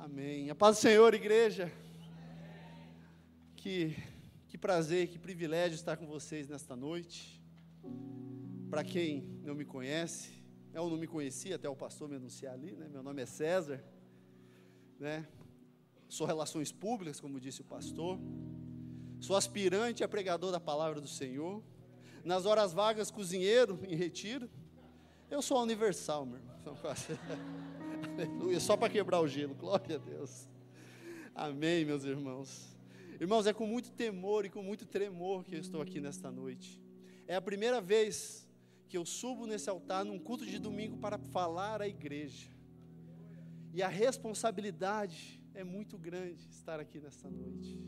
Amém. A paz do Senhor, igreja. Que prazer, que privilégio estar com vocês nesta noite. Para quem não me conhece, eu não me conhecia até o pastor me anunciar ali, né? Meu nome é César, né? Sou relações públicas, como disse o pastor. Sou aspirante a pregador da palavra do Senhor. Nas horas vagas, cozinheiro em retiro. Eu sou universal, meu irmão. Aleluia, só para quebrar o gelo, glória a Deus. Amém, meus irmãos. Irmãos, é com muito temor e com muito tremor que eu estou aqui nesta noite. É a primeira vez que eu subo nesse altar num culto de domingo para falar à igreja. E a responsabilidade é muito grande estar aqui nesta noite.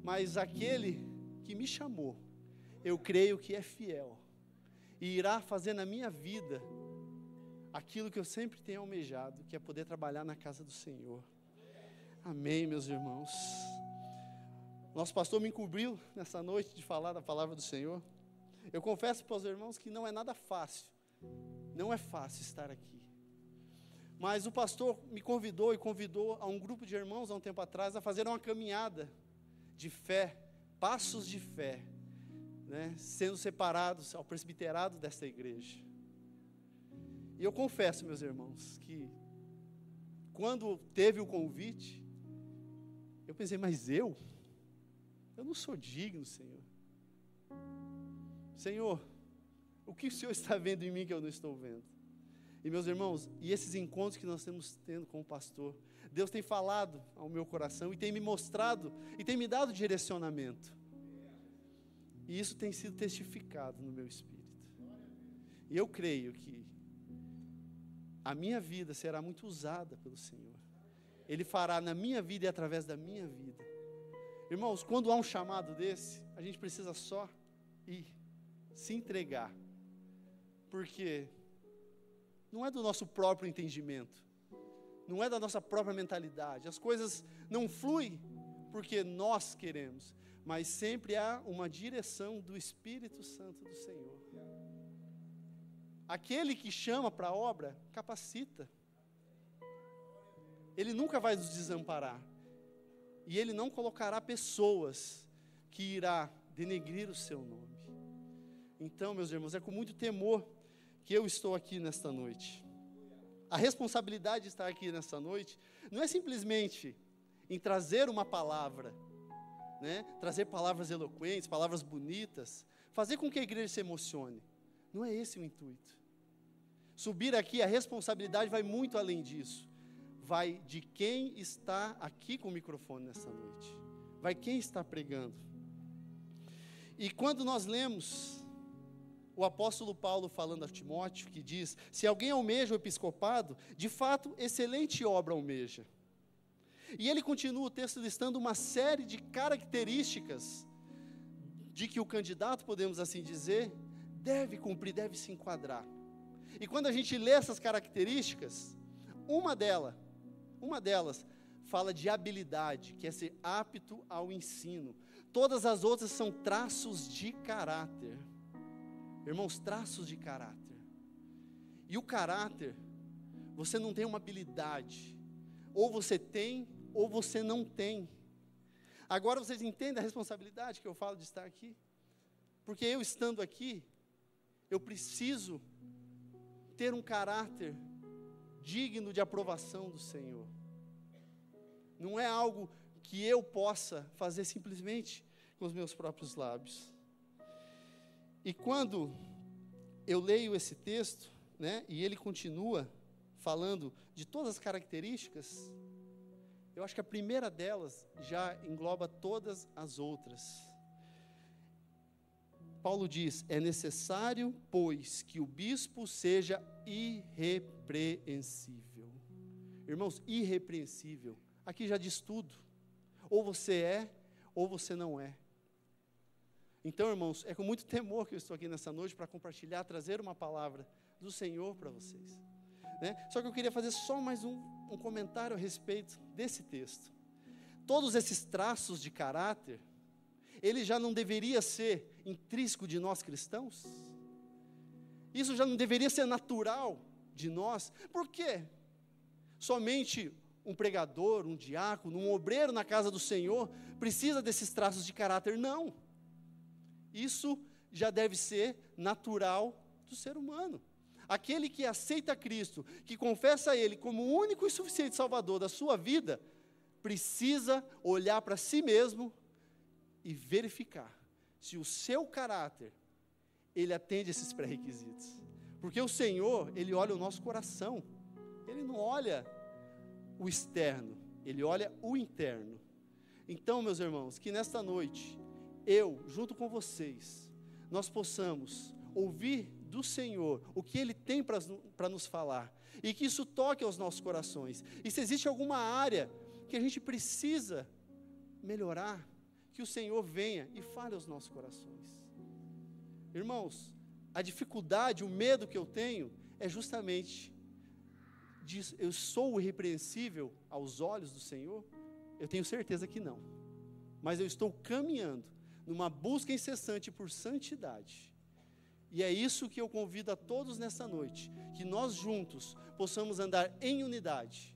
Mas aquele que me chamou, eu creio que é fiel e irá fazer na minha vida aquilo que eu sempre tenho almejado, que é poder trabalhar na casa do Senhor. Amém, meus irmãos. Nosso pastor me encobriu nessa noite de falar da palavra do Senhor. Eu confesso para os irmãos que não é nada fácil. Não é fácil estar aqui. Mas o pastor me convidou e convidou a um grupo de irmãos há um tempo atrás a fazer uma caminhada de fé, passos de fé, né, sendo separados ao presbiterado desta igreja. E eu confesso, meus irmãos, que quando teve o convite, eu pensei, mas eu não sou digno, Senhor. Senhor, o que o Senhor está vendo em mim que eu não estou vendo? E meus irmãos, e esses encontros que nós estamos tendo com o pastor, Deus tem falado ao meu coração e tem me mostrado e tem me dado direcionamento. E isso tem sido testificado no meu espírito. E eu creio que a minha vida será muito usada pelo Senhor. Ele fará na minha vida e através da minha vida. Irmãos, quando há um chamado desse, a gente precisa só ir, se entregar. Porque não é do nosso próprio entendimento, não é da nossa própria mentalidade. As coisas não fluem porque nós queremos, mas sempre há uma direção do Espírito Santo do Senhor. Aquele que chama para a obra, capacita. Ele nunca vai nos desamparar. E Ele não colocará pessoas que irá denegrir o seu nome. Então, meus irmãos, é com muito temor que eu estou aqui nesta noite. A responsabilidade de estar aqui nesta noite não é simplesmente em trazer uma palavra, né? Trazer palavras eloquentes, palavras bonitas, fazer com que a igreja se emocione. Não é esse o intuito. Subir aqui, a responsabilidade vai muito além disso. Vai de quem está aqui com o microfone nessa noite. Vai quem está pregando. E quando nós lemos o apóstolo Paulo falando a Timóteo, que diz, se alguém almeja o episcopado, de fato, excelente obra almeja. E ele continua o texto listando uma série de características de que o candidato, podemos assim dizer, deve cumprir, deve se enquadrar. E quando a gente lê essas características, uma delas fala de habilidade, que é ser apto ao ensino. Todas as outras são traços de caráter. Irmãos, traços de caráter. E o caráter, você não tem uma habilidade. Ou você tem, ou você não tem. Agora vocês entendem a responsabilidade que eu falo de estar aqui? Porque eu estando aqui, eu preciso ter um caráter digno de aprovação do Senhor. Não é algo que eu possa fazer simplesmente com os meus próprios lábios. E quando eu leio esse texto, né, e ele continua falando de todas as características, eu acho que a primeira delas já engloba todas as outras. Paulo diz, é necessário, pois, que o bispo seja irrepreensível. Irmãos, irrepreensível, aqui já diz tudo. Ou você é, ou você não é. Então, irmãos, é com muito temor que eu estou aqui nessa noite para compartilhar, trazer uma palavra do Senhor para vocês. Né? Só que eu queria fazer só mais um comentário a respeito desse texto. Todos esses traços de caráter, ele já não deveria ser intrínseco de nós cristãos? Isso já não deveria ser natural de nós? Por quê? Somente um pregador, um diácono, um obreiro na casa do Senhor precisa desses traços de caráter. Não. Isso já deve ser natural do ser humano. Aquele que aceita Cristo, que confessa Ele como o único e suficiente Salvador da sua vida, precisa olhar para si mesmo e verificar se o seu caráter, ele atende esses pré-requisitos. Porque o Senhor, Ele olha o nosso coração, Ele não olha o externo, Ele olha o interno. Então, meus irmãos, que nesta noite, eu, junto com vocês, nós possamos ouvir do Senhor o que Ele tem para nos falar, e que isso toque aos nossos corações. E se existe alguma área que a gente precisa melhorar, que o Senhor venha e fale aos nossos corações. Irmãos, a dificuldade, o medo que eu tenho, é justamente disso. Eu sou irrepreensível aos olhos do Senhor? Eu tenho certeza que não. Mas eu estou caminhando numa busca incessante por santidade. E é isso que eu convido a todos nessa noite, que nós juntos possamos andar em unidade,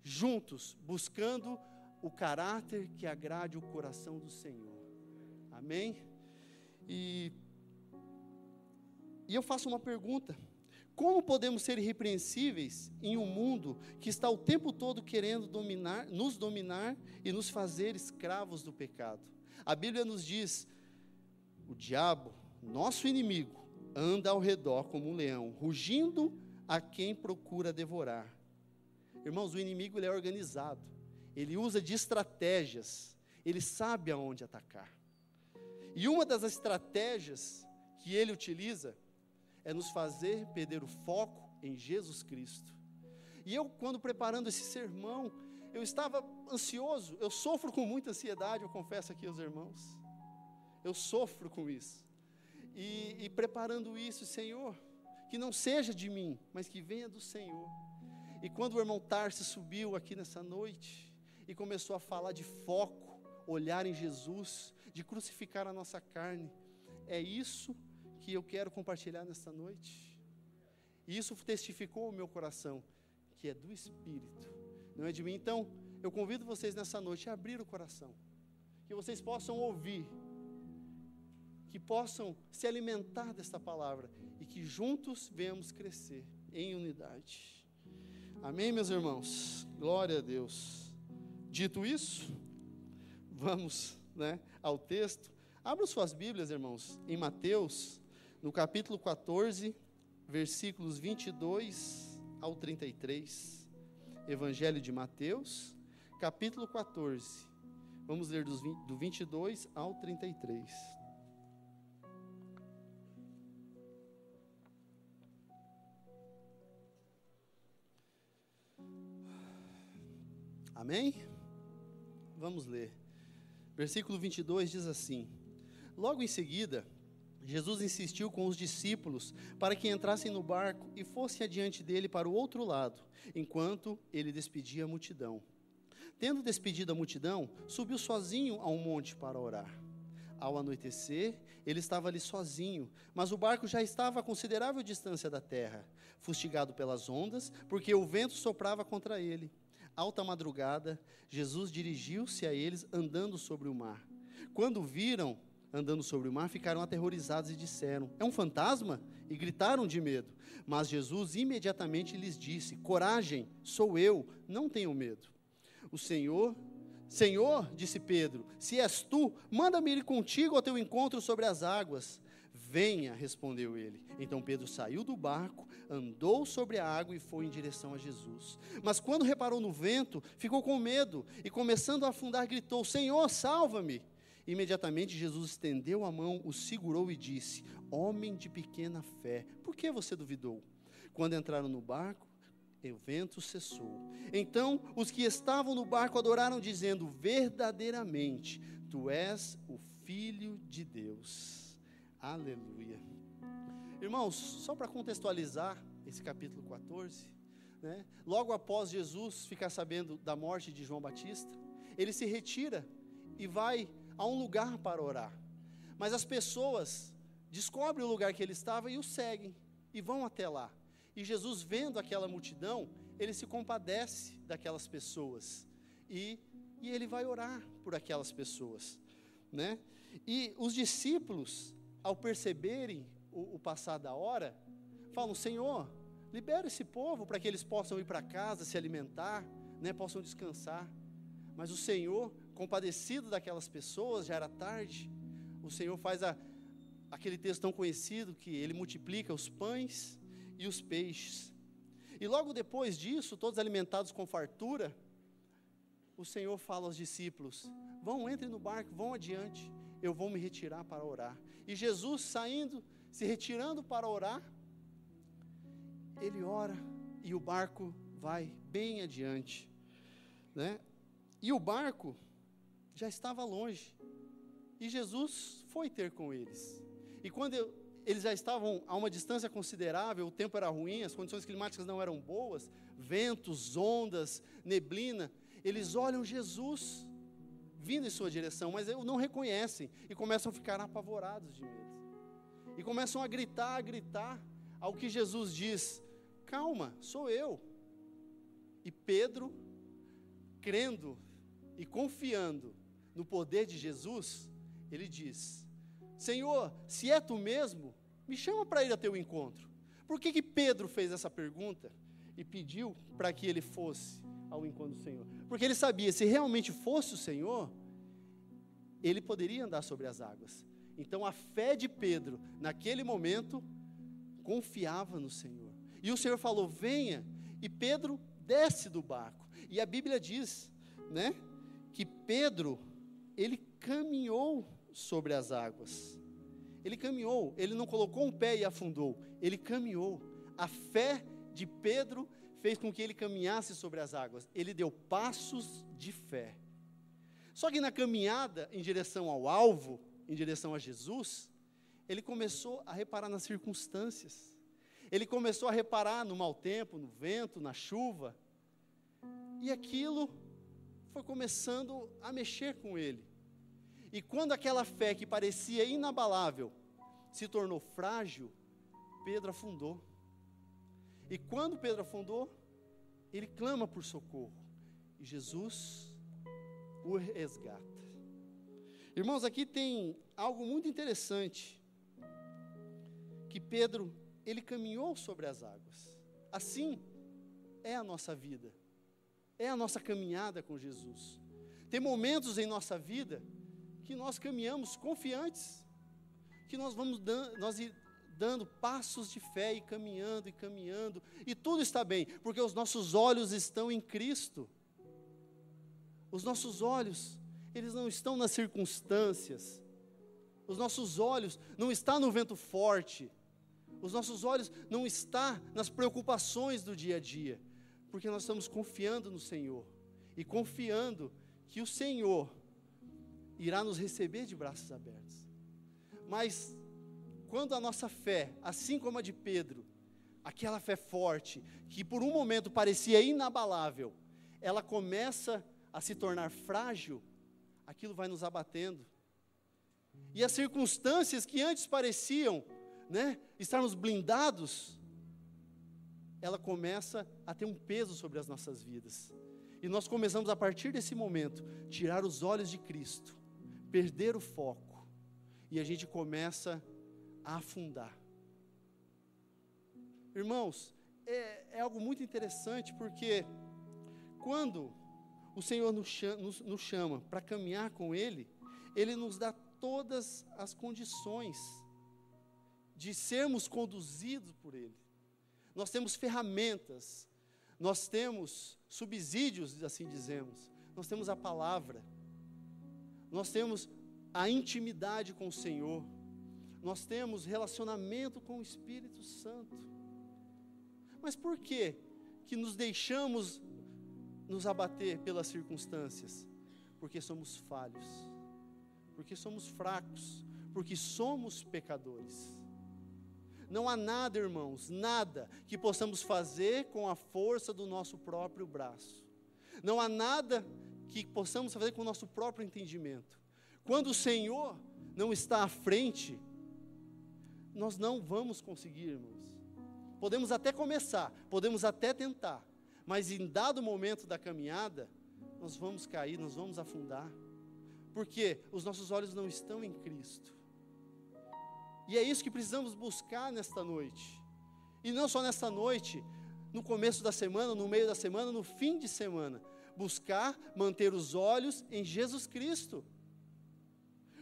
juntos, buscando o caráter que agrade o coração do Senhor. Amém? E eu faço uma pergunta: como podemos ser irrepreensíveis em um mundo que está o tempo todo querendo nos dominar e nos fazer escravos do pecado? A Bíblia nos diz: o diabo, nosso inimigo, anda ao redor como um leão, rugindo a quem procura devorar. Irmãos, o inimigo, ele é organizado, ele usa de estratégias, ele sabe aonde atacar. E uma das estratégias que ele utiliza é nos fazer perder o foco em Jesus Cristo. E eu, quando preparando esse sermão, eu estava ansioso, eu sofro com muita ansiedade, eu confesso aqui aos irmãos, eu sofro com isso. E preparando isso, Senhor, que não seja de mim, mas que venha do Senhor. E quando o irmão Tarso subiu aqui nessa noite, e começou a falar de foco, olhar em Jesus, de crucificar a nossa carne, é isso que eu quero compartilhar nesta noite. E isso testificou o meu coração, que é do Espírito, não é de mim. Então, eu convido vocês nessa noite a abrir o coração, que vocês possam ouvir, que possam se alimentar desta palavra, e que juntos venhamos crescer em unidade. Amém, meus irmãos? Glória a Deus. Dito isso, vamos, ao texto. Abram suas Bíblias, irmãos, em Mateus, no capítulo 14, versículos 22 ao 33. Evangelho de Mateus, capítulo 14. Vamos ler do 22 ao 33. Amém? Vamos ler. Versículo 22 diz assim: logo em seguida, Jesus insistiu com os discípulos para que entrassem no barco e fossem adiante dele para o outro lado, enquanto ele despedia a multidão. Tendo despedido a multidão, subiu sozinho a um monte para orar. Ao anoitecer, ele estava ali sozinho, mas o barco já estava a considerável distância da terra, fustigado pelas ondas, porque o vento soprava contra ele. Alta madrugada, Jesus dirigiu-se a eles andando sobre o mar. Quando viram andando sobre o mar, ficaram aterrorizados e disseram: é um fantasma? E gritaram de medo. Mas Jesus imediatamente lhes disse: coragem, sou eu, não tenham medo. O Senhor, disse Pedro, se és tu, manda-me ir contigo ao teu encontro sobre as águas. Venha, respondeu ele. Então Pedro saiu do barco, andou sobre a água e foi em direção a Jesus. Mas quando reparou no vento, ficou com medo e, começando a afundar, gritou: Senhor, salva-me! Imediatamente Jesus estendeu a mão, o segurou e disse: homem de pequena fé, por que você duvidou? Quando entraram no barco, o vento cessou. Então os que estavam no barco adoraram, dizendo: verdadeiramente, tu és o Filho de Deus. Aleluia. Irmãos, só para contextualizar esse capítulo 14, logo após Jesus ficar sabendo da morte de João Batista, ele se retira e vai a um lugar para orar. Mas as pessoas descobrem o lugar que ele estava e o seguem, e vão até lá. E Jesus, vendo aquela multidão, ele se compadece daquelas pessoas, e ele vai orar por aquelas pessoas, né? E os discípulos, ao perceberem o passar da hora, falam: Senhor, libera esse povo para que eles possam ir para casa, se alimentar, né, possam descansar. Mas o Senhor, compadecido daquelas pessoas, já era tarde, o Senhor faz aquele texto tão conhecido, que ele multiplica os pães e os peixes. E logo depois disso, todos alimentados com fartura, o Senhor fala aos discípulos: vão, entrem no barco, vão adiante, eu vou me retirar para orar. E Jesus, saindo, se retirando para orar, ele ora e o barco vai bem adiante, né? E o barco já estava longe, e Jesus foi ter com eles. E quando eles já estavam a uma distância considerável, o tempo era ruim, as condições climáticas não eram boas, ventos, ondas, neblina, eles olham Jesus vindo em sua direção, mas não reconhecem, e começam a ficar apavorados de medo, e começam a gritar, ao que Jesus diz: calma, sou eu. E Pedro, crendo e confiando no poder de Jesus, ele diz: Senhor, se é tu mesmo, me chama para ir a teu encontro. Por que Pedro fez essa pergunta e pediu para que ele fosse ao encontro do Senhor? Porque ele sabia, se realmente fosse o Senhor, ele poderia andar sobre as águas. Então a fé de Pedro, naquele momento, confiava no Senhor. E o Senhor falou: venha, e Pedro desce do barco. E a Bíblia diz, né, que Pedro, ele caminhou sobre as águas. Ele caminhou, ele não colocou um pé e afundou, ele caminhou. A fé de Pedro fez com que ele caminhasse sobre as águas. Ele deu passos de fé. Só que na caminhada em direção ao alvo, em direção a Jesus, ele começou a reparar nas circunstâncias. Ele começou a reparar no mau tempo, no vento, na chuva. E aquilo foi começando a mexer com ele. E quando aquela fé que parecia inabalável se tornou frágil, Pedro afundou. E quando Pedro afundou, ele clama por socorro. E Jesus o resgata. Irmãos, aqui tem algo muito interessante. Que Pedro, ele caminhou sobre as águas. Assim é a nossa vida. É a nossa caminhada com Jesus. Tem momentos em nossa vida que nós caminhamos confiantes, que nós vamos dando passos de fé e caminhando, e tudo está bem, porque os nossos olhos estão em Cristo. Os nossos olhos, eles não estão nas circunstâncias, os nossos olhos não estão no vento forte, os nossos olhos não estão nas preocupações do dia a dia, porque nós estamos confiando no Senhor, e confiando que o Senhor irá nos receber de braços abertos. Mas quando a nossa fé, assim como a de Pedro, aquela fé forte, que por um momento parecia inabalável, ela começa a se tornar frágil, aquilo vai nos abatendo. E as circunstâncias que antes pareciam, né, estarmos blindados, ela começa a ter um peso sobre as nossas vidas. E nós começamos a partir desse momento, tirar os olhos de Cristo, perder o foco, e a gente começa a afundar. Irmãos, é algo muito interessante, porque quando o Senhor nos chama para caminhar com Ele, Ele nos dá todas as condições de sermos conduzidos por Ele. Nós temos ferramentas, nós temos subsídios, assim dizemos, nós temos a palavra, nós temos a intimidade com o Senhor, nós temos relacionamento com o Espírito Santo. Mas por que nos deixamos nos abater pelas circunstâncias? Porque somos falhos, porque somos fracos, porque somos pecadores. Não há nada, irmãos, nada que possamos fazer com a força do nosso próprio braço. Não há nada que possamos fazer com o nosso próprio entendimento. Quando o Senhor não está à frente, nós não vamos conseguir, irmãos. Podemos até começar, podemos até tentar, Mas em dado momento da caminhada, nós vamos cair, nós vamos afundar. Porque os nossos olhos não estão em Cristo. E é isso que precisamos buscar nesta noite. E não só nesta noite, no começo da semana, no meio da semana, no fim de semana. Buscar manter os olhos em Jesus Cristo.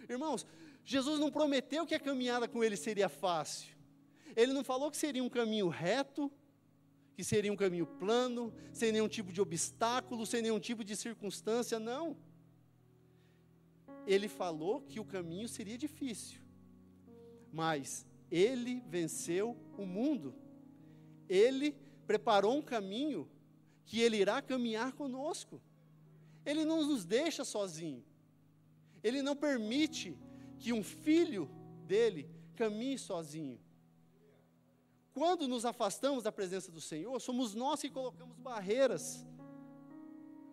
Irmãos, Jesus não prometeu que a caminhada com Ele seria fácil. Ele não falou que seria um caminho reto, que seria um caminho plano, sem nenhum tipo de obstáculo, sem nenhum tipo de circunstância, não. Ele falou que o caminho seria difícil, mas Ele venceu o mundo. Ele preparou um caminho que Ele irá caminhar conosco. Ele não nos deixa sozinho. Ele não permite que um filho dele caminhe sozinho. Quando nos afastamos da presença do Senhor, somos nós que colocamos barreiras.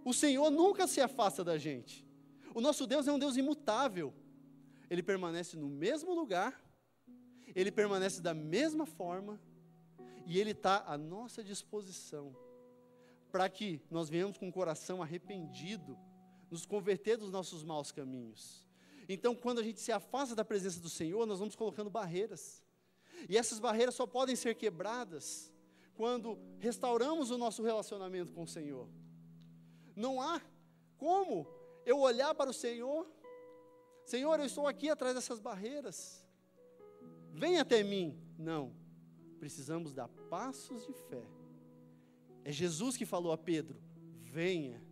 O Senhor nunca se afasta da gente. O nosso Deus é um Deus imutável. Ele permanece no mesmo lugar, Ele permanece da mesma forma, e Ele está à nossa disposição, para que nós venhamos com o coração arrependido, nos converter dos nossos maus caminhos. Então, quando a gente se afasta da presença do Senhor, nós vamos colocando barreiras. E essas barreiras só podem ser quebradas quando restauramos o nosso relacionamento com o Senhor. Não há como eu olhar para o Senhor, Senhor, eu estou aqui atrás dessas barreiras, vem até mim. Não, precisamos dar passos de fé. É Jesus que falou a Pedro, venha.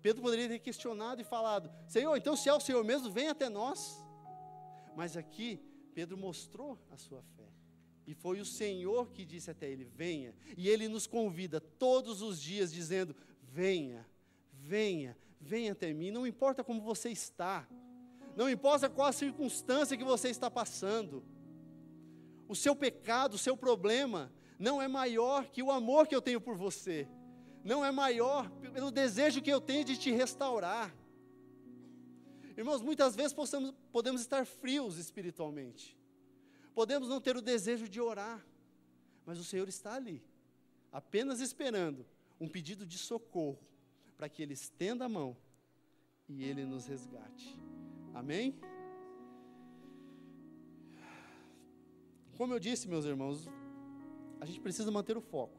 Pedro poderia ter questionado e falado, Senhor, então se é o Senhor mesmo, vem até nós. Mas aqui, Pedro mostrou a sua fé. E foi o Senhor que disse até ele, venha. E Ele nos convida todos os dias, dizendo, venha, venha, venha até mim. Não importa como você está. Não importa qual a circunstância que você está passando. O seu pecado, o seu problema, não é maior que o amor que eu tenho por você. Não é maior pelo desejo que eu tenho de te restaurar. Irmãos, muitas vezes podemos estar frios espiritualmente. Podemos não ter o desejo de orar. Mas o Senhor está ali, apenas esperando um pedido de socorro, para que Ele estenda a mão e Ele nos resgate. Amém? Como eu disse, meus irmãos, a gente precisa manter o foco.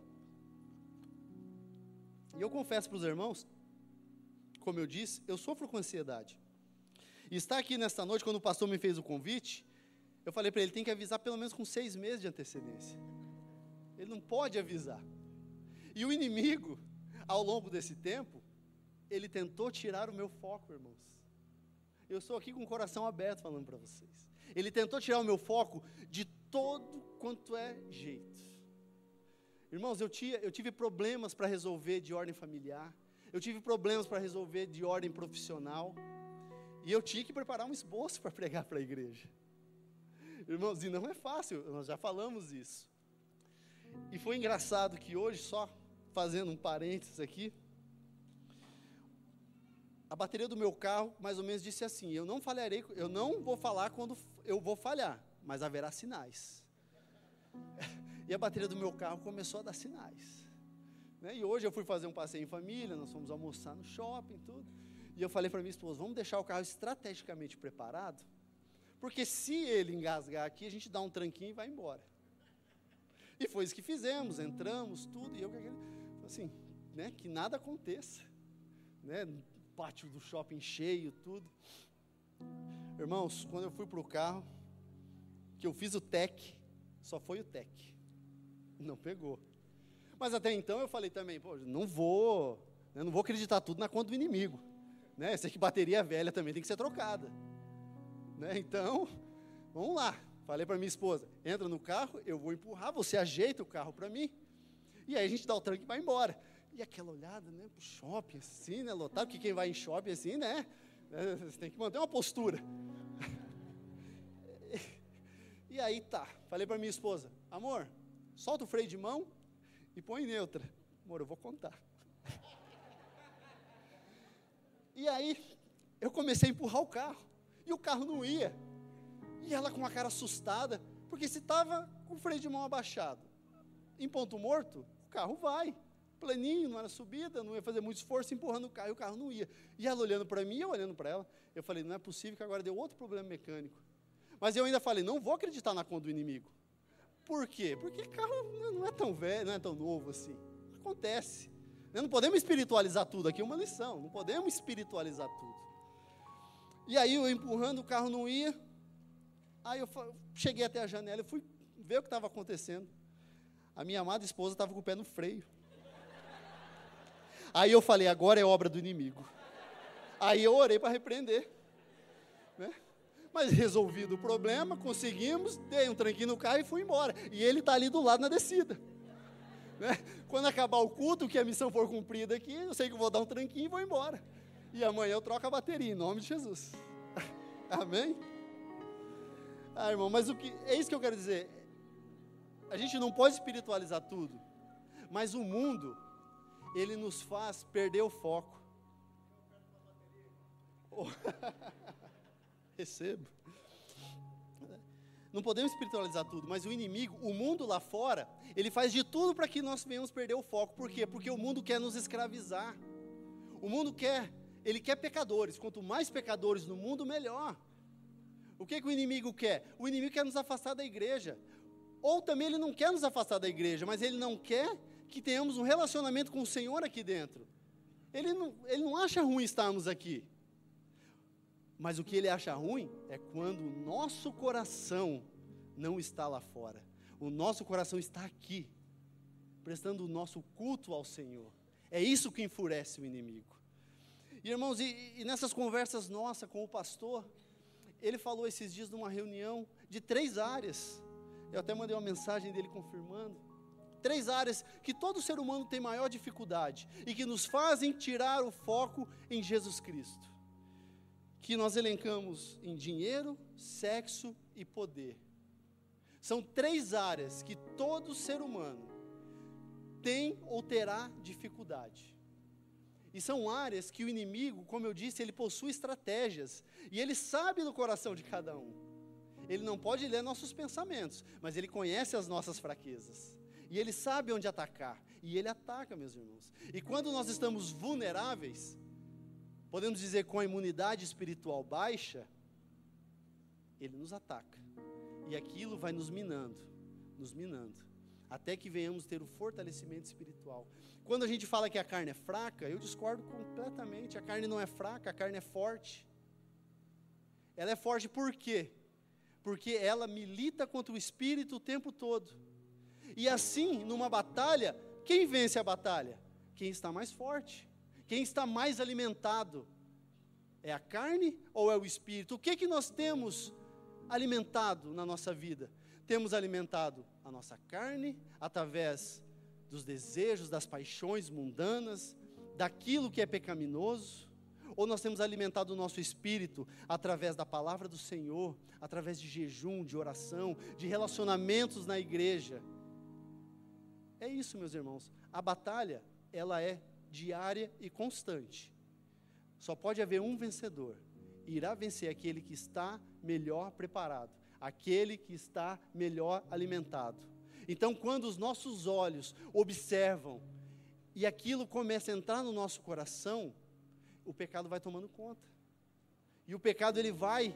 E eu confesso para os irmãos, como eu disse, eu sofro com ansiedade. E estar aqui nesta noite, quando o pastor me fez o convite, eu falei para ele, tem que avisar pelo menos com 6 meses de antecedência. Ele não pode avisar. E o inimigo, ao longo desse tempo, ele tentou tirar o meu foco, irmãos. Eu estou aqui com o coração aberto falando para vocês. Ele tentou tirar o meu foco de todo quanto é jeito. Irmãos, eu tive problemas para resolver de ordem familiar, eu tive problemas para resolver de ordem profissional, e eu tinha que preparar um esboço para pregar para a igreja. Irmãos, e não é fácil, nós já falamos isso. E foi engraçado que hoje, só fazendo um parênteses aqui, a bateria do meu carro, mais ou menos, disse assim, eu não vou falar quando eu vou falhar, mas haverá sinais. E a bateria do meu carro começou a dar sinais. Né? E hoje eu fui fazer um passeio em família, nós fomos almoçar no shopping, tudo. E eu falei para minha esposa, vamos deixar o carro estrategicamente preparado, porque se ele engasgar aqui, a gente dá um tranquinho e vai embora. E foi isso que fizemos, entramos, tudo, e eu assim, né, que nada aconteça. Né? Pátio do shopping cheio, tudo. Irmãos, quando eu fui para o carro, que eu fiz o TEC, só foi o TEC. Não pegou. Mas até então eu falei também, pô, não vou acreditar tudo na conta do inimigo. Né? Sei que bateria velha também tem que ser trocada. Né? Então, vamos lá. Falei para minha esposa, entra no carro, eu vou empurrar, você ajeita o carro para mim, e aí a gente dá o tranco e vai embora. E aquela olhada, né, pro shopping, assim, né, lotado, porque quem vai em shopping, assim, né, você tem que manter uma postura. E aí tá, falei para minha esposa, amor, solta o freio de mão e põe em neutra. Amor, eu vou contar. E aí, eu comecei a empurrar o carro, e o carro não ia. E ela com uma cara assustada, porque se estava com o freio de mão abaixado, em ponto morto, o carro vai. planinho, não era subida, não ia fazer muito esforço empurrando o carro, e o carro não ia. E ela olhando para mim, eu olhando para ela, eu falei, não é possível que agora deu outro problema mecânico. Mas eu ainda falei, não vou acreditar na conta do inimigo. Por quê? Porque carro não é tão velho, não é tão novo assim. Acontece. Não podemos espiritualizar tudo, aqui é uma lição, não podemos espiritualizar tudo. E aí eu empurrando, o carro não ia, aí eu cheguei até a janela, eu fui ver o que estava acontecendo. A minha amada esposa estava com o pé no freio. Aí eu falei, agora é obra do inimigo. Aí eu orei para repreender, né? Mas resolvido o problema, conseguimos, dei um tranquinho no carro e fui embora. E ele está ali do lado na descida, né? Quando acabar o culto, que a missão for cumprida aqui, eu sei que eu vou dar um tranquinho e vou embora. E amanhã eu troco a bateria, em nome de Jesus. Amém? Ah, irmão, mas é isso que eu quero dizer. A gente não pode espiritualizar tudo, mas o mundo, ele nos faz perder o foco. Recebo. Não podemos espiritualizar tudo, mas o inimigo, o mundo lá fora, ele faz de tudo para que nós venhamos perder o foco. Por quê? Porque o mundo quer nos escravizar. O mundo ele quer pecadores. Quanto mais pecadores no mundo, melhor. O que o inimigo quer? O inimigo quer nos afastar da igreja. Ou também ele não quer nos afastar da igreja, mas ele não quer que tenhamos um relacionamento com o Senhor aqui dentro. Ele não acha ruim estarmos aqui. Mas o que ele acha ruim é quando o nosso coração não está lá fora. O nosso coração está aqui, prestando o nosso culto ao Senhor. É isso que enfurece o inimigo. E irmãos, e nessas conversas nossas com o pastor, ele falou esses dias numa reunião de 3 áreas. Eu até mandei uma mensagem dele confirmando. 3 áreas que todo ser humano tem maior dificuldade e que nos fazem tirar o foco em Jesus Cristo. Que nós elencamos em dinheiro, sexo e poder. São 3 áreas que todo ser humano tem ou terá dificuldade. E são áreas que o inimigo, como eu disse, ele possui estratégias. E ele sabe do coração de cada um. Ele não pode ler nossos pensamentos, mas ele conhece as nossas fraquezas. E ele sabe onde atacar. E ele ataca, meus irmãos. E quando nós estamos vulneráveis, podemos dizer com a imunidade espiritual baixa, ele nos ataca. E aquilo vai nos minando, até que venhamos ter o fortalecimento espiritual. Quando a gente fala que a carne é fraca, eu discordo completamente. A carne não é fraca, a carne é forte. Ela é forte por quê? Porque ela milita contra o espírito o tempo todo. E assim, numa batalha, quem vence a batalha? Quem está mais forte. Quem está mais alimentado? É a carne ou é o espírito? O que nós temos alimentado na nossa vida? Temos alimentado a nossa carne através dos desejos, das paixões mundanas, daquilo que é pecaminoso? Ou nós temos alimentado o nosso espírito através da palavra do Senhor, através de jejum, de oração, de relacionamentos na igreja? É isso, meus irmãos. A batalha, ela é diária e constante. Só pode haver um vencedor. Irá vencer aquele que está melhor preparado, aquele que está melhor alimentado. Então, quando os nossos olhos observam e aquilo começa a entrar no nosso coração, o pecado vai tomando conta. E o pecado, ele vai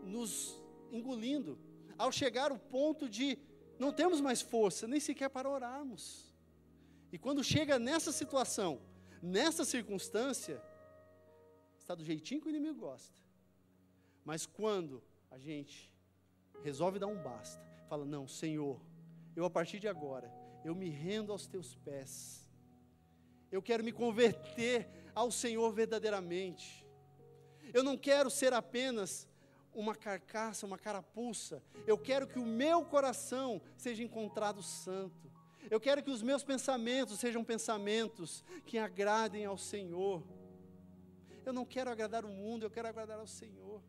nos engolindo, ao chegar ao ponto de não termos mais força, nem sequer para orarmos. E quando chega nessa situação, nessa circunstância, está do jeitinho que o inimigo gosta. Mas quando a gente resolve dar um basta, fala, não, Senhor, eu a partir de agora, eu me rendo aos teus pés. Eu quero me converter ao Senhor verdadeiramente. Eu não quero ser apenas uma carcaça, uma carapuça. Eu quero que o meu coração seja encontrado santo. Eu quero que os meus pensamentos sejam pensamentos que agradem ao Senhor. Eu não quero agradar o mundo, eu quero agradar ao Senhor.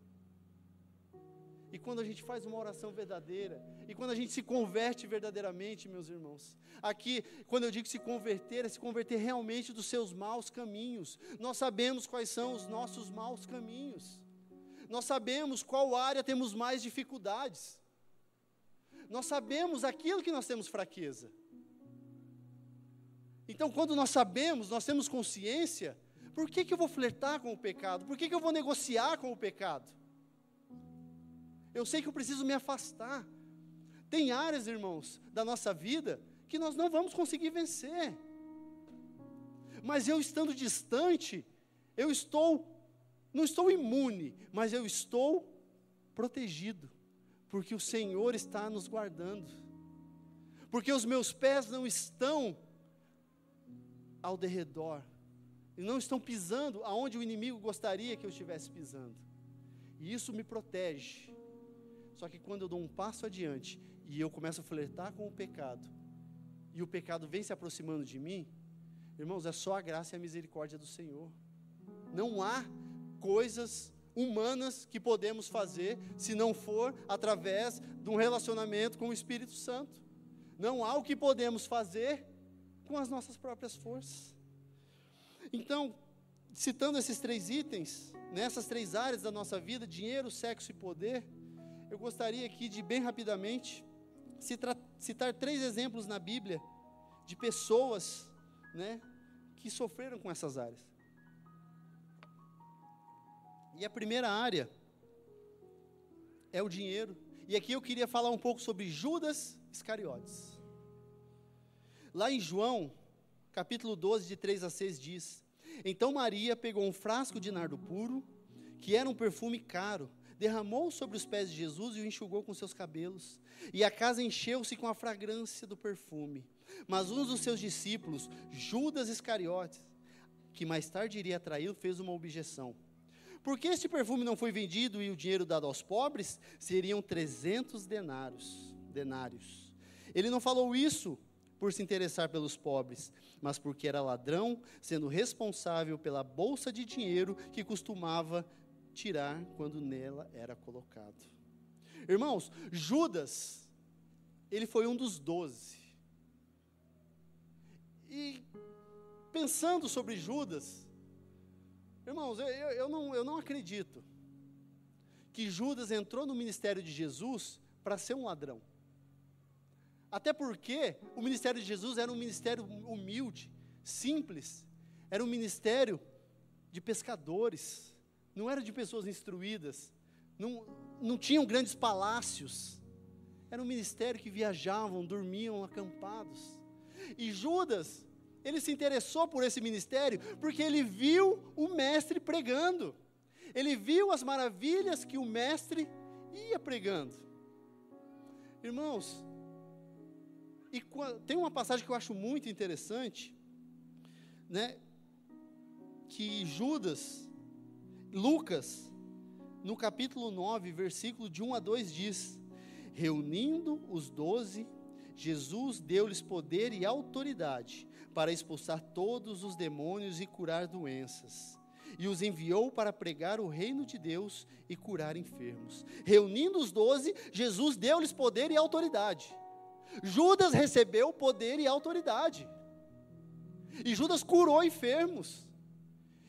E quando a gente faz uma oração verdadeira, e quando a gente se converte verdadeiramente, meus irmãos, aqui, quando eu digo se converter, é se converter realmente dos seus maus caminhos. Nós sabemos quais são os nossos maus caminhos. Nós sabemos qual área temos mais dificuldades. Nós sabemos aquilo que nós temos fraqueza. Então, quando nós sabemos, nós temos consciência, por que eu vou flertar com o pecado? Por que eu vou negociar com o pecado? Eu sei que eu preciso me afastar. Tem áreas, irmãos, da nossa vida que nós não vamos conseguir vencer. Mas eu estando distante, não estou imune, mas eu estou protegido, porque o Senhor está nos guardando, porque os meus pés não estão ao derredor, e não estão pisando aonde o inimigo gostaria que eu estivesse pisando, e isso me protege. Só que quando eu dou um passo adiante, e eu começo a flertar com o pecado, e o pecado vem se aproximando de mim, irmãos, é só a graça e a misericórdia do Senhor. Não há coisas humanas que podemos fazer, se não for através de um relacionamento com o Espírito Santo. Não há o que podemos fazer com as nossas próprias forças. Então, citando esses 3 itens, nessas 3 áreas da nossa vida, dinheiro, sexo e poder, eu gostaria aqui de, bem rapidamente, citar 3 exemplos na Bíblia, de pessoas, que sofreram com essas áreas. E a primeira área é o dinheiro. E aqui eu queria falar um pouco sobre Judas Iscariotes. Lá em João, capítulo 12, de 3 a 6, diz: Então Maria pegou um frasco de nardo puro, que era um perfume caro, derramou sobre os pés de Jesus e o enxugou com seus cabelos. E a casa encheu-se com a fragrância do perfume. Mas um dos seus discípulos, Judas Iscariotes, que mais tarde iria traí-lo, fez uma objeção. Por que este perfume não foi vendido e o dinheiro dado aos pobres? Seriam 300 denários. Ele não falou isso por se interessar pelos pobres, mas porque era ladrão, sendo responsável pela bolsa de dinheiro que costumava tirar quando nela era colocado. Irmãos, Judas, ele foi um dos 12. E pensando sobre Judas, irmãos, eu não acredito que Judas entrou no ministério de Jesus para ser um ladrão. Até porque o ministério de Jesus era um ministério humilde, simples, era um ministério de pescadores, não era de pessoas instruídas, não tinham grandes palácios, era um ministério que viajavam, dormiam acampados. E Judas, ele se interessou por esse ministério porque ele viu o mestre pregando. Ele viu as maravilhas que o mestre ia pregando. Irmãos, tem uma passagem que eu acho muito interessante, que Lucas, no capítulo 9, versículo de 1 a 2 diz: Reunindo os 12, Jesus deu-lhes poder e autoridade para expulsar todos os demônios e curar doenças. E os enviou para pregar o reino de Deus e curar enfermos. Reunindo os 12, Jesus deu-lhes poder e autoridade. Judas recebeu poder e autoridade. E Judas curou enfermos.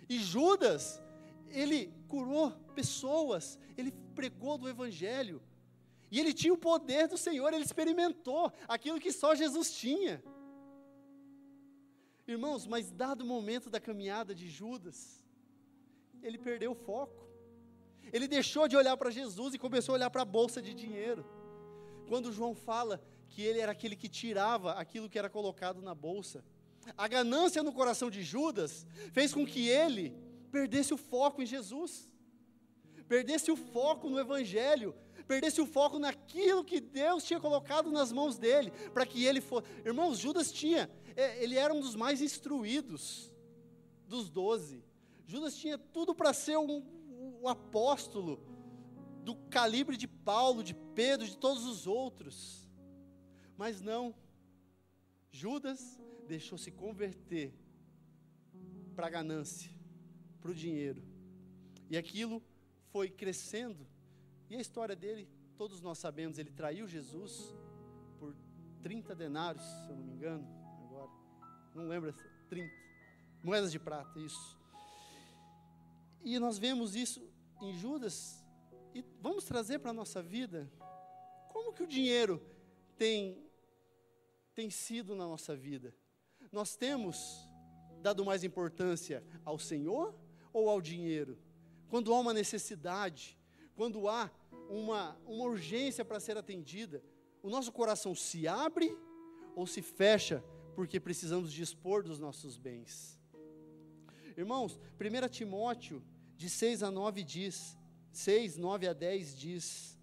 E Judas, ele curou pessoas, ele pregou do Evangelho. E ele tinha o poder do Senhor, ele experimentou aquilo que só Jesus tinha. Irmãos, mas dado o momento da caminhada de Judas, ele perdeu o foco. Ele deixou de olhar para Jesus e começou a olhar para a bolsa de dinheiro. Quando João fala que ele era aquele que tirava aquilo que era colocado na bolsa, a ganância no coração de Judas fez com que ele perdesse o foco em Jesus, perdesse o foco no Evangelho, perdesse o foco naquilo que Deus tinha colocado nas mãos dele, para que ele fosse. Irmãos, Judas ele era um dos mais instruídos dos 12. Judas tinha tudo para ser um apóstolo do calibre de Paulo, de Pedro, de todos os outros. Mas não, Judas deixou se converter para a ganância, para o dinheiro. E aquilo foi crescendo. E a história dele, todos nós sabemos, ele traiu Jesus por 30 denários, se eu não me engano, agora, não lembro, 30, moedas de prata, isso. E nós vemos isso em Judas, e vamos trazer para a nossa vida, como que o dinheiro tem sido na nossa vida? nós temos dado mais importância ao Senhor ou ao dinheiro? Quando há uma necessidade, quando há uma urgência para ser atendida, o nosso coração se abre ou se fecha porque precisamos dispor dos nossos bens? Irmãos, 1 Timóteo, de 6 a 9 diz, 6, 9 a 10 diz: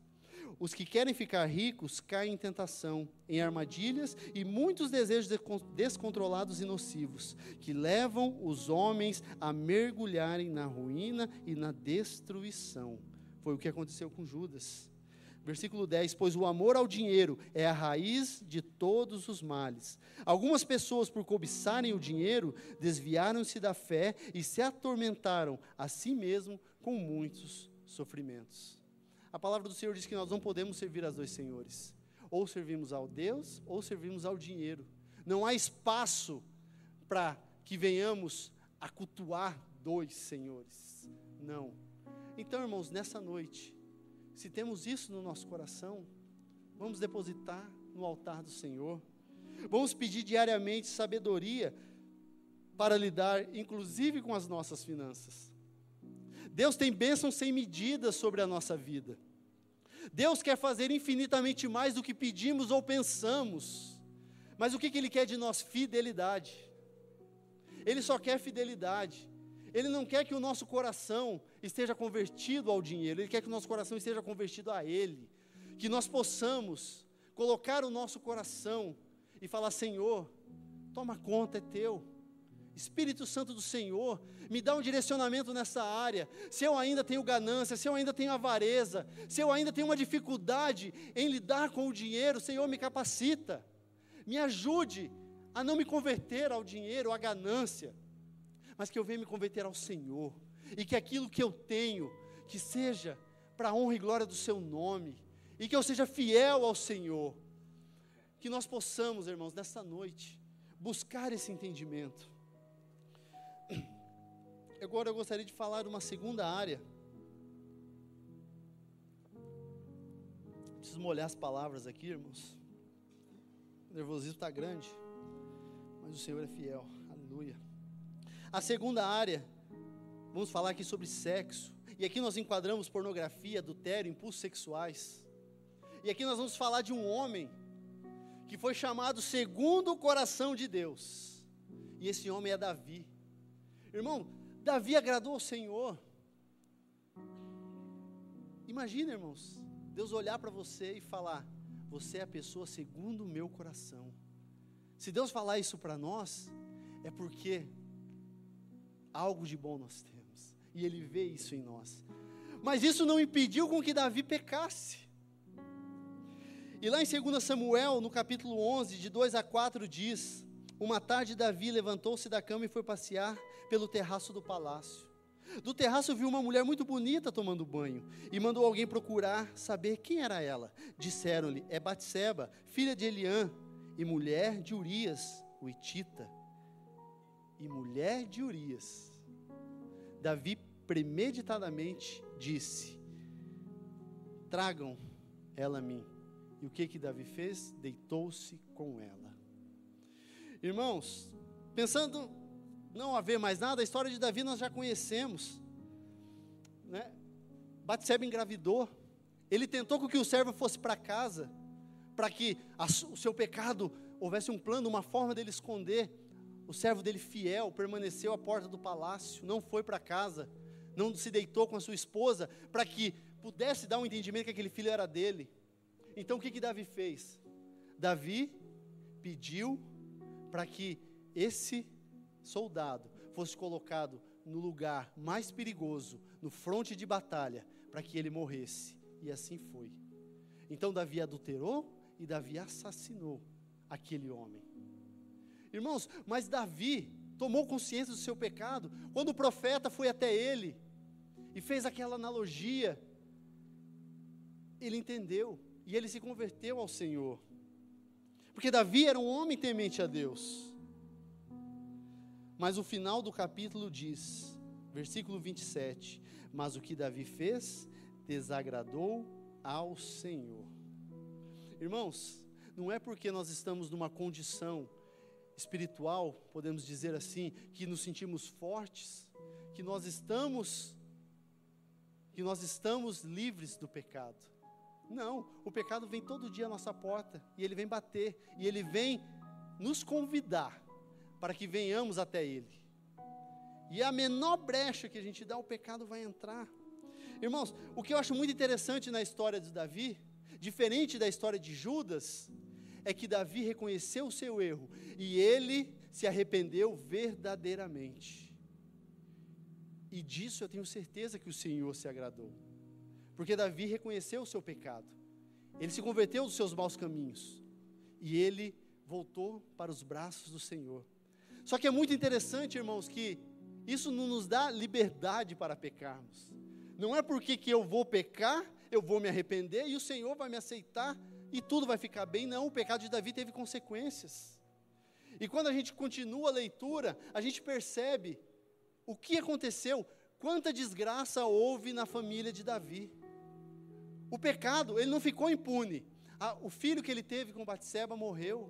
os que querem ficar ricos caem em tentação, em armadilhas e muitos desejos descontrolados e nocivos, que levam os homens a mergulharem na ruína e na destruição. Foi o que aconteceu com Judas. Versículo 10, pois o amor ao dinheiro é a raiz de todos os males. Algumas pessoas, por cobiçarem o dinheiro, desviaram-se da fé e se atormentaram a si mesmo com muitos sofrimentos. A palavra do Senhor diz que nós não podemos servir a dois senhores. Ou servimos ao Deus, ou servimos ao dinheiro. Não há espaço para que venhamos a cultuar dois senhores. Não. Então, irmãos, nessa noite, se temos isso no nosso coração, vamos depositar no altar do Senhor. Vamos pedir diariamente sabedoria para lidar, inclusive, com as nossas finanças. Deus tem bênçãos sem medida sobre a nossa vida. Deus quer fazer infinitamente mais do que pedimos ou pensamos. Mas o que Ele quer de nós? Fidelidade. Ele só quer fidelidade. Ele não quer que o nosso coração esteja convertido ao dinheiro. Ele quer que o nosso coração esteja convertido a Ele. Que nós possamos colocar o nosso coração e falar: Senhor, toma conta, é Teu. Espírito Santo do Senhor, me dá um direcionamento nessa área. Se eu ainda tenho ganância, se eu ainda tenho avareza, se eu ainda tenho uma dificuldade em lidar com o dinheiro, Senhor, me capacita. Me ajude a não me converter ao dinheiro, à ganância, mas que eu venha me converter ao Senhor, e que aquilo que eu tenho, que seja para a honra e glória do Seu nome, e que eu seja fiel ao Senhor. Que nós possamos, irmãos, nessa noite, buscar esse entendimento. Agora eu gostaria de falar de uma segunda área. Preciso molhar as palavras aqui, irmãos. O nervosismo está grande, mas o Senhor é fiel. Aleluia. A segunda área, vamos falar aqui sobre sexo. E aqui nós enquadramos pornografia, adultério, impulsos sexuais. E aqui nós vamos falar de um homem que foi chamado segundo o coração de Deus. E esse homem é Davi. Irmão, Davi agradou ao Senhor. Imagina, irmãos, Deus olhar para você e falar: você é a pessoa segundo o meu coração. Se Deus falar isso para nós, é porque algo de bom nós temos, e Ele vê isso em nós. Mas isso não impediu com que Davi pecasse. E lá em 2 Samuel, no capítulo 11, de 2 a 4, diz: uma tarde Davi levantou-se da cama e foi passear pelo terraço do palácio. Do terraço viu uma mulher muito bonita tomando banho, e mandou alguém procurar saber quem era ela. Disseram-lhe: é Batseba, filha de Eliã, e mulher de Urias, o hitita. E mulher de Urias. Davi premeditadamente disse: tragam ela a mim. E o que Davi fez? Deitou-se com ela. Irmãos, pensando não haver mais nada, a história de Davi nós já conhecemos, né? Batseba engravidou. Ele tentou com que o servo fosse para casa, para que o seu pecado houvesse um plano, uma forma dele esconder. O servo dele fiel permaneceu à porta do palácio, não foi para casa, não se deitou com a sua esposa, para que pudesse dar um entendimento que aquele filho era dele. Então o que Davi fez? Davi pediu para que esse soldado fosse colocado no lugar mais perigoso, no fronte de batalha, para que ele morresse. E assim foi. Então Davi adulterou e Davi assassinou aquele homem. Irmãos, mas Davi tomou consciência do seu pecado quando o profeta foi até ele e fez aquela analogia. Ele entendeu e ele se converteu ao Senhor. Porque Davi era um homem temente a Deus. Mas o final do capítulo diz, versículo 27, mas o que Davi fez desagradou ao Senhor. Irmãos, não é porque nós estamos numa condição espiritual, podemos dizer assim, que nos sentimos fortes, que nós estamos livres do pecado. Não, o pecado vem todo dia à nossa porta, e ele vem bater, e ele vem nos convidar, para que venhamos até ele. E a menor brecha que a gente dá, o pecado vai entrar. Irmãos, o que eu acho muito interessante na história de Davi, diferente da história de Judas, é que Davi reconheceu o seu erro, e ele se arrependeu verdadeiramente. E disso eu tenho certeza que o Senhor se agradou, porque Davi reconheceu o seu pecado, ele se converteu dos seus maus caminhos, e ele voltou para os braços do Senhor. Só que é muito interessante, irmãos, que isso não nos dá liberdade para pecarmos. Não é porque que eu vou pecar, eu vou me arrepender, e o Senhor vai me aceitar, e tudo vai ficar bem. Não, o pecado de Davi teve consequências. E quando a gente continua a leitura, a gente percebe o que aconteceu, quanta desgraça houve na família de Davi. O pecado, ele não ficou impune. O filho que ele teve com Batseba morreu.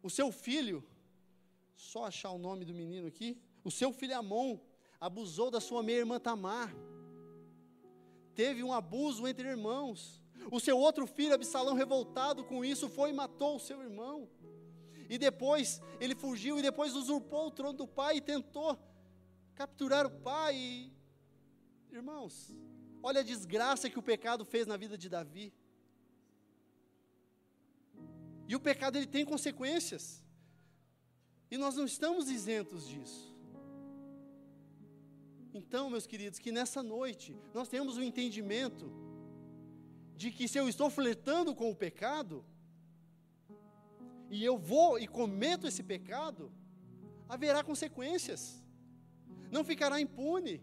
O seu filho, só achar o nome do menino aqui, o seu filho Amon abusou da sua meia-irmã Tamar. Teve um abuso entre irmãos. O seu outro filho, Absalão, revoltado com isso, foi e matou o seu irmão. E depois ele fugiu e depois usurpou o trono do pai e tentou capturar o pai. Irmãos, olha a desgraça que o pecado fez na vida de Davi. E o pecado, ele tem consequências. E nós não estamos isentos disso. Então, meus queridos, que nessa noite nós tenhamos um entendimento de que se eu estou flertando com o pecado, e eu vou e cometo esse pecado, haverá consequências, não ficará impune.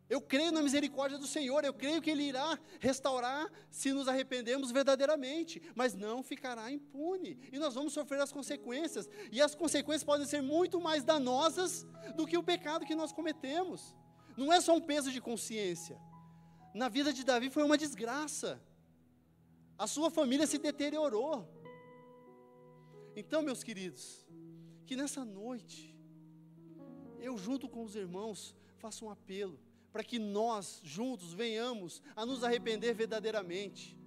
Eu creio na misericórdia do Senhor, eu creio que Ele irá restaurar se nos arrependermos verdadeiramente, mas não ficará impune, e nós vamos sofrer as consequências, e as consequências podem ser muito mais danosas do que o pecado que nós cometemos. Não é só um peso de consciência. Na vida de Davi foi uma desgraça, a sua família se deteriorou. Então, meus queridos, que nessa noite, eu junto com os irmãos, faço um apelo, para que nós juntos venhamos a nos arrepender verdadeiramente,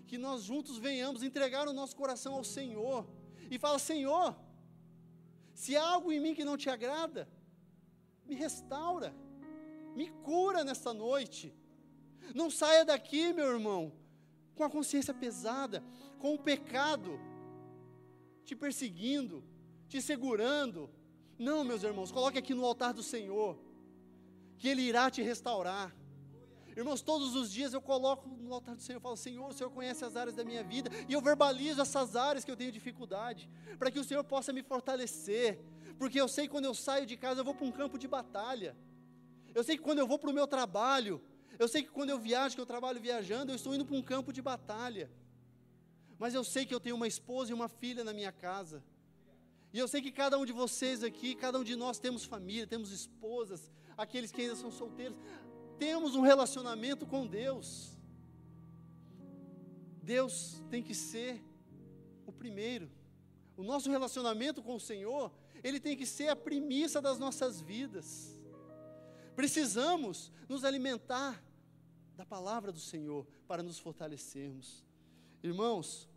que nós juntos venhamos entregar o nosso coração ao Senhor, e falar: Senhor, se há algo em mim que não te agrada, me restaura, me cura nesta noite. Não saia daqui, meu irmão, com a consciência pesada, com o pecado te perseguindo, te segurando. Não, meus irmãos, coloque aqui no altar do Senhor, que Ele irá te restaurar. Irmãos, todos os dias eu coloco no altar do Senhor, eu falo: Senhor, o Senhor conhece as áreas da minha vida, e eu verbalizo essas áreas que eu tenho dificuldade, para que o Senhor possa me fortalecer, porque eu sei que quando eu saio de casa, eu vou para um campo de batalha. Eu sei que quando eu vou para o meu trabalho, eu sei que quando eu viajo, que eu trabalho viajando, eu estou indo para um campo de batalha. Mas eu sei que eu tenho uma esposa e uma filha na minha casa. E eu sei que cada um de vocês aqui, cada um de nós temos família, temos esposas, aqueles que ainda são solteiros, temos um relacionamento com Deus. Deus tem que ser o primeiro. O nosso relacionamento com o Senhor, ele tem que ser a premissa das nossas vidas. Precisamos nos alimentar da palavra do Senhor para nos fortalecermos. Irmãos,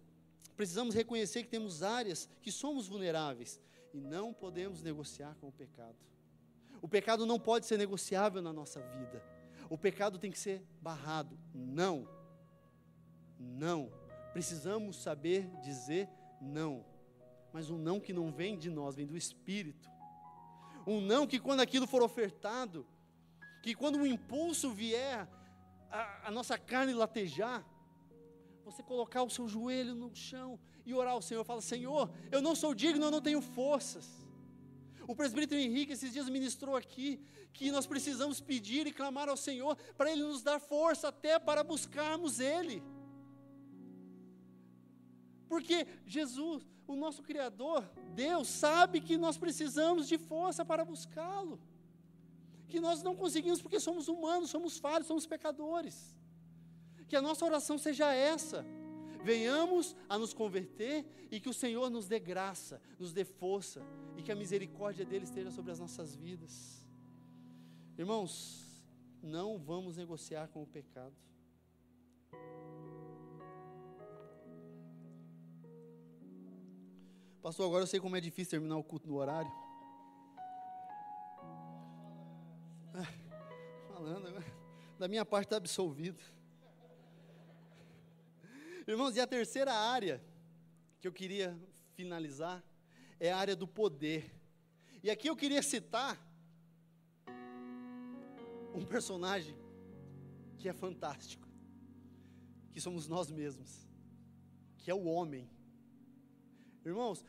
precisamos reconhecer que temos áreas que somos vulneráveis e não podemos negociar com o pecado. O pecado não pode ser negociável na nossa vida. O pecado tem que ser barrado. Não. Não. Precisamos saber dizer não. Mas um não que não vem de nós, vem do Espírito. Um não que quando aquilo for ofertado, que quando o impulso vier, a nossa carne latejar, você colocar o seu joelho no chão e orar ao Senhor, fala: Senhor, eu não sou digno, eu não tenho forças. O presbítero Henrique esses dias ministrou aqui, que nós precisamos pedir e clamar ao Senhor, para Ele nos dar força até para buscarmos Ele. Porque Jesus, o nosso Criador, Deus, sabe que nós precisamos de força para buscá-lo. Que nós não conseguimos porque somos humanos, somos falhos, somos pecadores. Que a nossa oração seja essa: venhamos a nos converter e que o Senhor nos dê graça, nos dê força e que a misericórdia dele esteja sobre as nossas vidas. Irmãos, não vamos negociar com o pecado. Pastor, agora eu sei como é difícil terminar o culto no horário. Falando agora, da minha parte está absolvido. Irmãos, e a terceira área que eu queria finalizar é a área do poder. E aqui eu queria citar um personagem que é fantástico, que somos nós mesmos, que é o homem. Irmãos,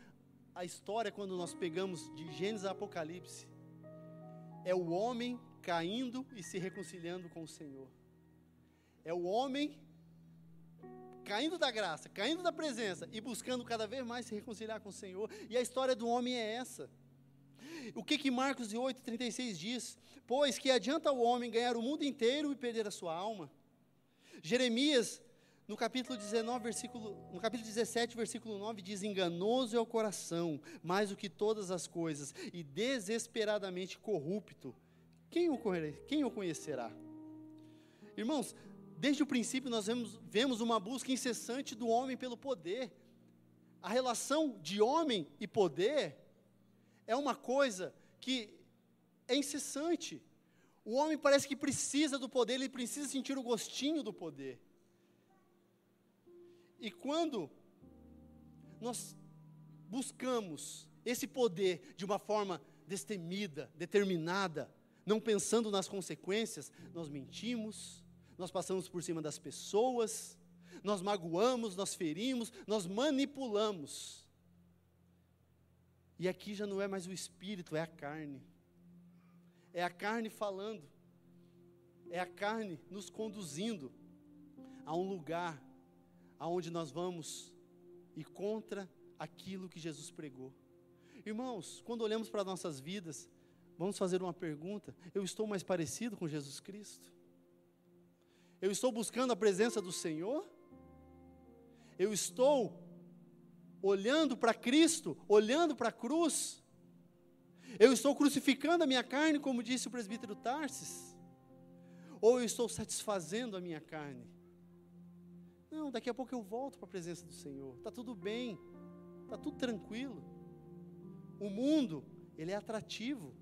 a história, quando nós pegamos de Gênesis a Apocalipse, é o homem caindo e se reconciliando com o Senhor. É o homem caindo da graça, caindo da presença e buscando cada vez mais se reconciliar com o Senhor. E a história do homem é essa. O que Marcos 8,36 diz? Pois que adianta o homem ganhar o mundo inteiro e perder a sua alma? Jeremias, no capítulo 17, versículo 9, diz: enganoso é o coração, mais do que todas as coisas, e desesperadamente corrupto. Quem o conhecerá? Irmãos, desde o princípio nós vemos uma busca incessante do homem pelo poder. A relação de homem e poder é uma coisa que é incessante. O homem parece que precisa do poder, ele precisa sentir o gostinho do poder. E quando nós buscamos esse poder de uma forma destemida, determinada, não pensando nas consequências, nós mentimos, nós passamos por cima das pessoas, nós magoamos, nós ferimos, nós manipulamos. E aqui já não é mais o espírito, é a carne. É a carne falando, é a carne nos conduzindo a um lugar aonde nós vamos ir contra aquilo que Jesus pregou. Irmãos, quando olhamos para nossas vidas, vamos fazer uma pergunta: eu estou mais parecido com Jesus Cristo? Eu estou buscando a presença do Senhor? Eu estou olhando para Cristo, olhando para a cruz? Eu estou crucificando a minha carne, como disse o presbítero Tarsis? Ou eu estou satisfazendo a minha carne? Não, daqui a pouco eu volto para a presença do Senhor. Está tudo bem, está tudo tranquilo. O mundo, ele é atrativo.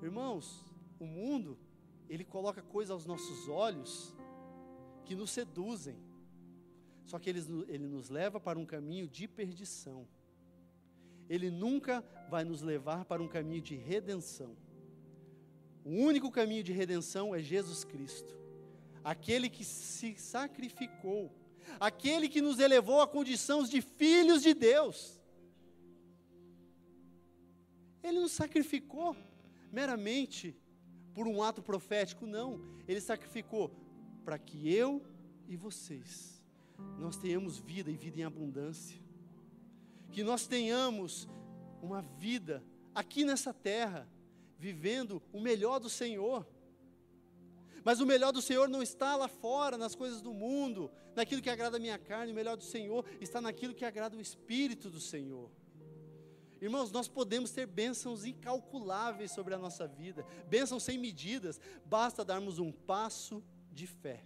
Irmãos, o mundo, ele coloca coisas aos nossos olhos que nos seduzem. Só que ele nos leva para um caminho de perdição. Ele nunca vai nos levar para um caminho de redenção. O único caminho de redenção é Jesus Cristo. Aquele que se sacrificou, aquele que nos elevou à condição de filhos de Deus. Ele nos sacrificou meramente por um ato profético, não. Ele sacrificou para que eu e vocês, nós tenhamos vida e vida em abundância. Que nós tenhamos uma vida aqui nessa terra, vivendo o melhor do Senhor. Mas o melhor do Senhor não está lá fora, nas coisas do mundo, naquilo que agrada a minha carne. O melhor do Senhor está naquilo que agrada o Espírito do Senhor. Irmãos, nós podemos ter bênçãos incalculáveis sobre a nossa vida, bênçãos sem medidas, basta darmos um passo de fé.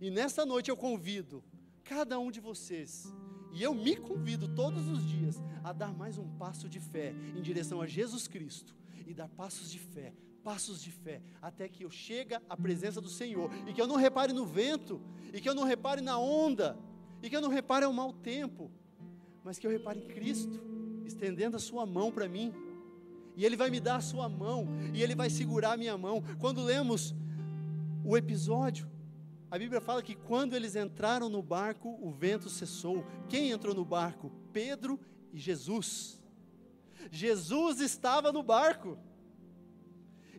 E nesta noite eu convido cada um de vocês, e eu me convido todos os dias, a dar mais um passo de fé, em direção a Jesus Cristo, e dar passos de fé, até que eu chegue à presença do Senhor, e que eu não repare no vento, e que eu não repare na onda, e que eu não repare ao mau tempo, mas que eu repare em Cristo, estendendo a sua mão para mim, e Ele vai me dar a sua mão, e Ele vai segurar a minha mão. Quando lemos o episódio, a Bíblia fala que quando eles entraram no barco, o vento cessou. Quem entrou no barco? Pedro e Jesus. Jesus estava no barco.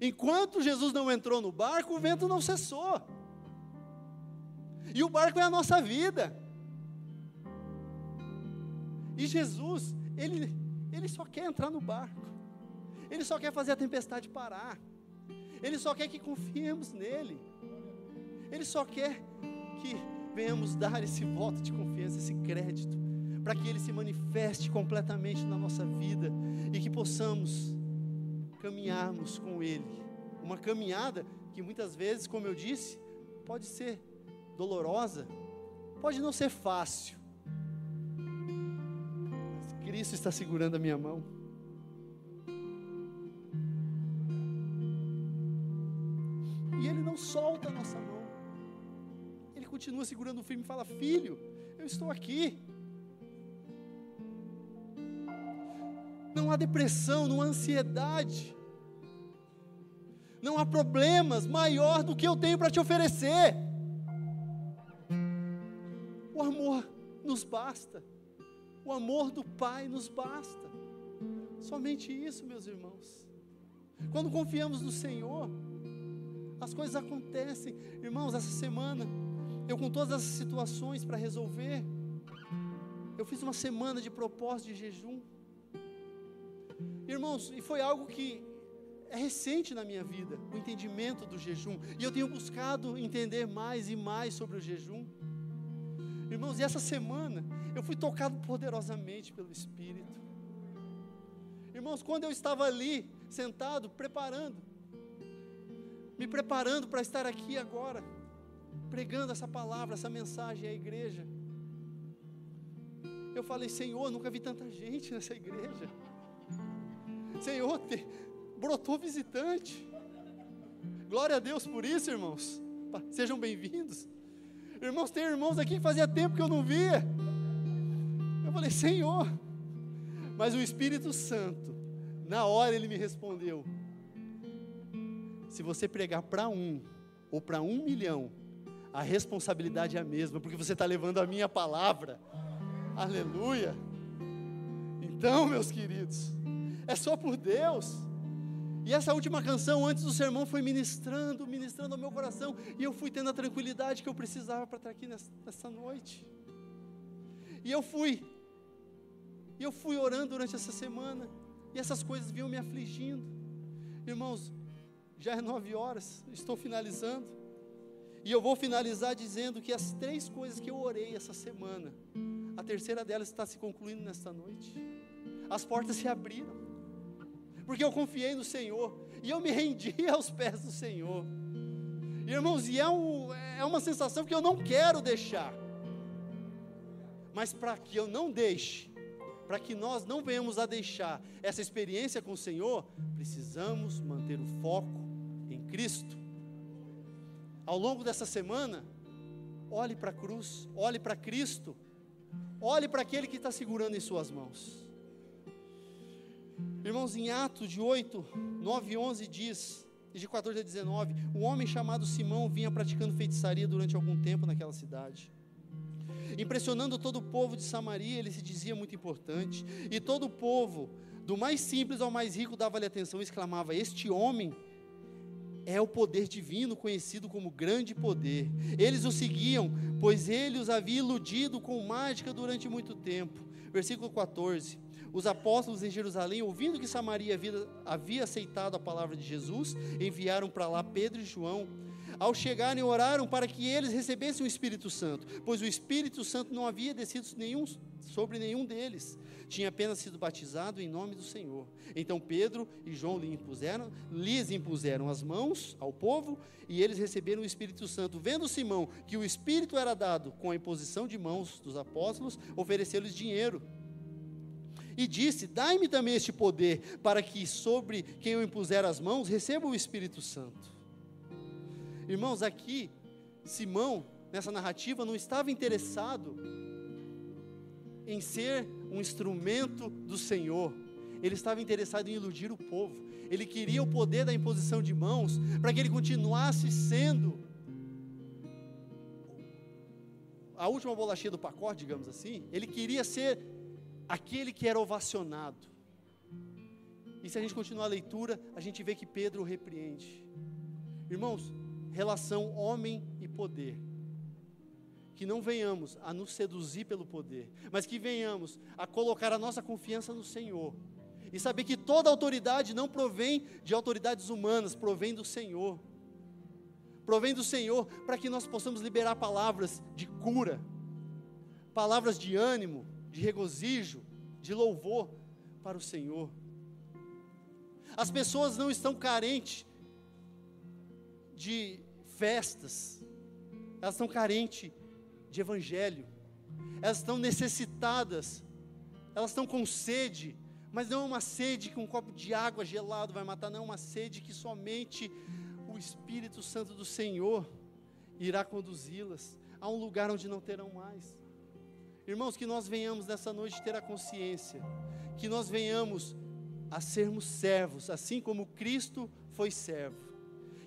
Enquanto Jesus não entrou no barco, o vento não cessou. E o barco é a nossa vida. E Jesus, Ele só quer entrar no barco. Ele só quer fazer a tempestade parar. Ele só quer que confiemos nele. Ele só quer que venhamos dar esse voto de confiança, esse crédito, para que Ele se manifeste completamente na nossa vida e que possamos caminharmos com Ele. Uma caminhada que muitas vezes, como eu disse, pode ser dolorosa, pode não ser fácil, mas Cristo está segurando a minha mão. E Ele não solta a nossa mão, Ele continua segurando firme e fala: filho, eu estou aqui. Não há depressão, não há ansiedade, não há problemas maior do que eu tenho para te oferecer. O amor nos basta, o amor do Pai nos basta, somente isso, meus irmãos. Quando confiamos no Senhor, as coisas acontecem. Irmãos, essa semana, eu com todas essas situações para resolver, eu fiz uma semana de propósito de jejum. Irmãos, e foi algo que é recente na minha vida, o entendimento do jejum, e eu tenho buscado entender mais e mais sobre o jejum. Irmãos, e essa semana, eu fui tocado poderosamente pelo Espírito. Irmãos, quando eu estava ali, sentado, me preparando para estar aqui agora, pregando essa palavra, essa mensagem à igreja, eu falei: Senhor, nunca vi tanta gente nessa igreja. Senhor, brotou visitante. Glória a Deus por isso, irmãos. Sejam bem-vindos. Irmãos, tem irmãos aqui que fazia tempo que eu não via. Eu falei: Senhor. Mas o Espírito Santo, na hora ele me respondeu: se você pregar para 1 ou para 1 milhão, a responsabilidade é a mesma, porque você está levando a minha palavra. Aleluia. Então, meus queridos, é só por Deus. E essa última canção, antes do sermão, foi ministrando ao meu coração, e eu fui tendo a tranquilidade que eu precisava para estar aqui nessa noite. E eu fui orando durante essa semana, e essas coisas vinham me afligindo. Irmãos, já é 9 horas, estou finalizando, e eu vou finalizar dizendo que as 3 coisas que eu orei essa semana, a terceira delas está se concluindo nesta noite. As portas se abriram, porque eu confiei no Senhor, e eu me rendi aos pés do Senhor. Irmãos, e é uma sensação que eu não quero deixar, mas para que eu não deixe, para que nós não venhamos a deixar essa experiência com o Senhor, precisamos manter o foco em Cristo. Ao longo dessa semana, olhe para a cruz, olhe para Cristo, olhe para aquele que está segurando em suas mãos. Irmãos, em Atos de 8, 9 e 11 diz, e de 14 a 19, um homem chamado Simão vinha praticando feitiçaria durante algum tempo naquela cidade. Impressionando todo o povo de Samaria, ele se dizia muito importante, e todo o povo, do mais simples ao mais rico, dava-lhe atenção e exclamava: este homem é o poder divino, conhecido como grande poder. Eles o seguiam, pois ele os havia iludido com mágica durante muito tempo. Versículo 14, os apóstolos em Jerusalém, ouvindo que Samaria havia aceitado a palavra de Jesus, enviaram para lá Pedro e João. Ao chegarem, oraram para que eles recebessem o Espírito Santo, pois o Espírito Santo não havia descido sobre nenhum deles, tinha apenas sido batizado em nome do Senhor. Então Pedro e João lhes impuseram as mãos ao povo, e eles receberam o Espírito Santo. Vendo Simão que o Espírito era dado com a imposição de mãos dos apóstolos, ofereceu-lhes dinheiro, e disse: dai-me também este poder, para que sobre quem eu impuser as mãos, receba o Espírito Santo. Irmãos, aqui, Simão, nessa narrativa, não estava interessado em ser um instrumento do Senhor, ele estava interessado em iludir o povo. Ele queria o poder da imposição de mãos, para que ele continuasse sendo a última bolachinha do pacote, digamos assim. Ele queria ser aquele que era ovacionado. E se a gente continuar a leitura, a gente vê que Pedro o repreende. Irmãos, relação homem e poder, que não venhamos a nos seduzir pelo poder, mas que venhamos a colocar a nossa confiança no Senhor, e saber que toda autoridade não provém de autoridades humanas, provém do Senhor, provém do Senhor, para que nós possamos liberar palavras de cura, palavras de ânimo, de regozijo, de louvor para o Senhor. As pessoas não estão carentes de festas, elas estão carentes de evangelho, elas estão necessitadas, elas estão com sede, mas não é uma sede que um copo de água gelado vai matar, não é uma sede que somente o Espírito Santo do Senhor irá conduzi-las a um lugar onde não terão mais. Irmãos, que nós venhamos nessa noite ter a consciência, que nós venhamos a sermos servos, assim como Cristo foi servo.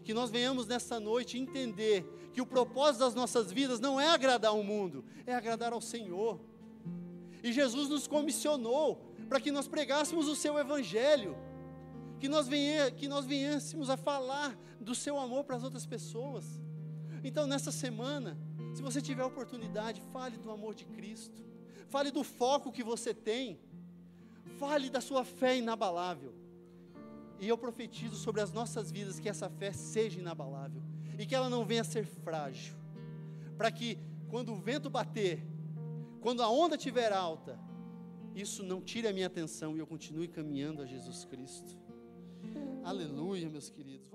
Que nós venhamos nessa noite entender que o propósito das nossas vidas não é agradar ao mundo, é agradar ao Senhor. E Jesus nos comissionou para que nós pregássemos o seu evangelho, que nós venhamos a falar do seu amor para as outras pessoas. Então nessa semana, se você tiver a oportunidade, fale do amor de Cristo, fale do foco que você tem, fale da sua fé inabalável. E eu profetizo sobre as nossas vidas que essa fé seja inabalável e que ela não venha a ser frágil, para que quando o vento bater, quando a onda estiver alta, isso não tire a minha atenção e eu continue caminhando a Jesus Cristo. Aleluia, meus queridos.